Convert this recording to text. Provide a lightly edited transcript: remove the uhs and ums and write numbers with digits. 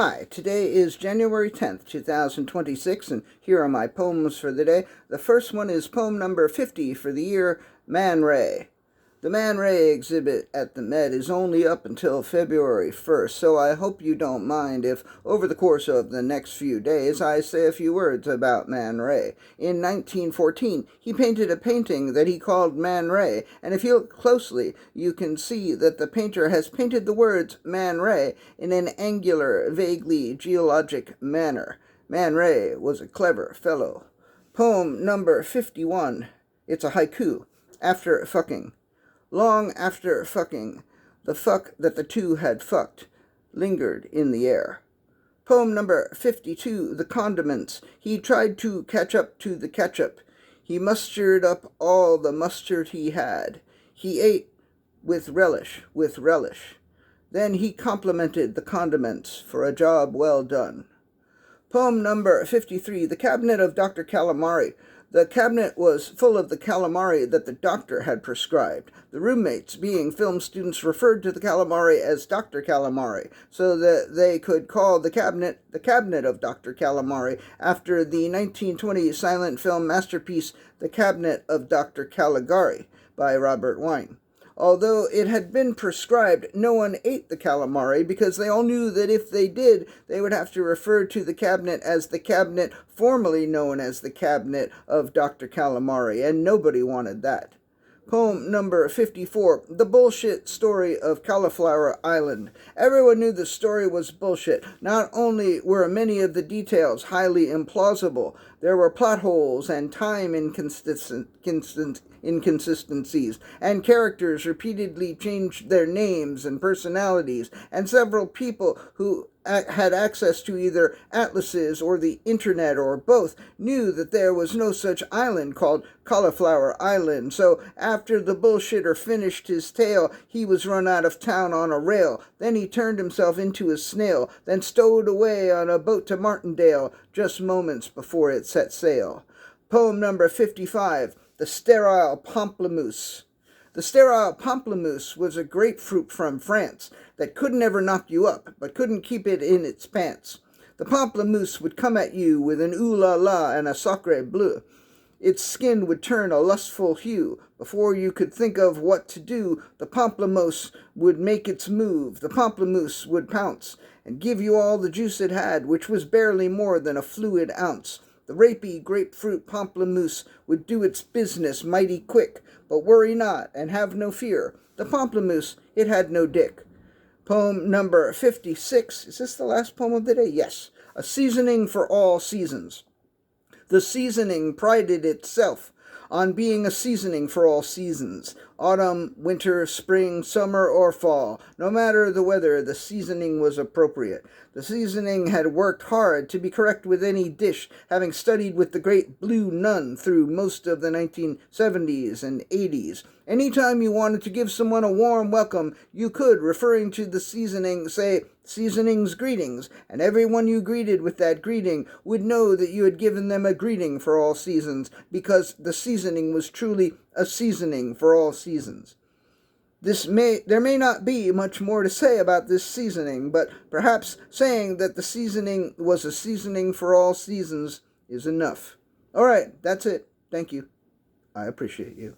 Hi, today is January 10th, 2026, and here are my poems for the day. The first one is poem number 50 for the year, Man Ray. The Man Ray exhibit at the Met is only up until February 1st, so I hope you don't mind if, over the course of the next few days, I say a few words about Man Ray. In 1914, he painted a painting that he called Man Ray, and if you look closely, you can see that the painter has painted the words Man Ray in an angular, vaguely geologic manner. Man Ray was a clever fellow. Poem number 51. It's a haiku. After fucking. Long after fucking, the fuck that the two had fucked lingered in the air. Poem number 52, The Condiments. He tried to catch up to the ketchup. He mustered up all the mustard he had. He ate with relish. Then he complimented the condiments for a job well done. Poem number 53, The Cabinet of Dr. Calamari. The cabinet was full of the calamari that the doctor had prescribed. The roommates, being film students, referred to the calamari as Dr. Calamari, so that they could call the cabinet of Dr. Calamari, after the 1920 silent film masterpiece The Cabinet of Dr. Caligari by Robert Wine. Although it had been prescribed, no one ate the calamari because they all knew that if they did, they would have to refer to the cabinet as the cabinet formerly known as the Cabinet of Dr. Calamari, and nobody wanted that. Poem number 54, The Bullshit Story of Cauliflower Island. Everyone knew the story was bullshit. Not only were many of the details highly implausible, there were plot holes and time inconsistencies, and characters repeatedly changed their names and personalities, and several people who had access to either atlases or the internet or both knew that there was no such island called Cauliflower Island. So after the bullshitter finished his tale, he was run out of town on a rail. Then he turned himself into a snail, then stowed away on a boat to Martindale just moments before it set sail. Poem number 55, The Sterile Pamplemousse. The sterile pamplemousse was a grapefruit from France that couldn't ever knock you up, but couldn't keep it in its pants. The pamplemousse would come at you with an ooh la la and a sacre bleu. Its skin would turn a lustful hue. Before you could think of what to do, the pamplemousse would make its move. The pamplemousse would pounce and give you all the juice it had, which was barely more than a fluid ounce. The rapey grapefruit pamplemousse would do its business mighty quick, but worry not and have no fear. The pamplemousse, it had no dick. Poem number 56. Is this the last poem of the day? Yes. A Seasoning for All Seasons. The seasoning prided itself on being a seasoning for all seasons. Autumn, winter, spring, summer, or fall. No matter the weather, the seasoning was appropriate. The seasoning had worked hard to be correct with any dish, having studied with the great Blue Nun through most of the 1970s and 80s. Anytime you wanted to give someone a warm welcome, you could, referring to the seasoning, say, "Seasoning's greetings," and everyone you greeted with that greeting would know that you had given them a greeting for all seasons, because the seasoning was truly a seasoning for all seasons. There may not be much more to say about this seasoning, but perhaps saying that the seasoning was a seasoning for all seasons is enough. All right, that's it. Thank you. I appreciate you.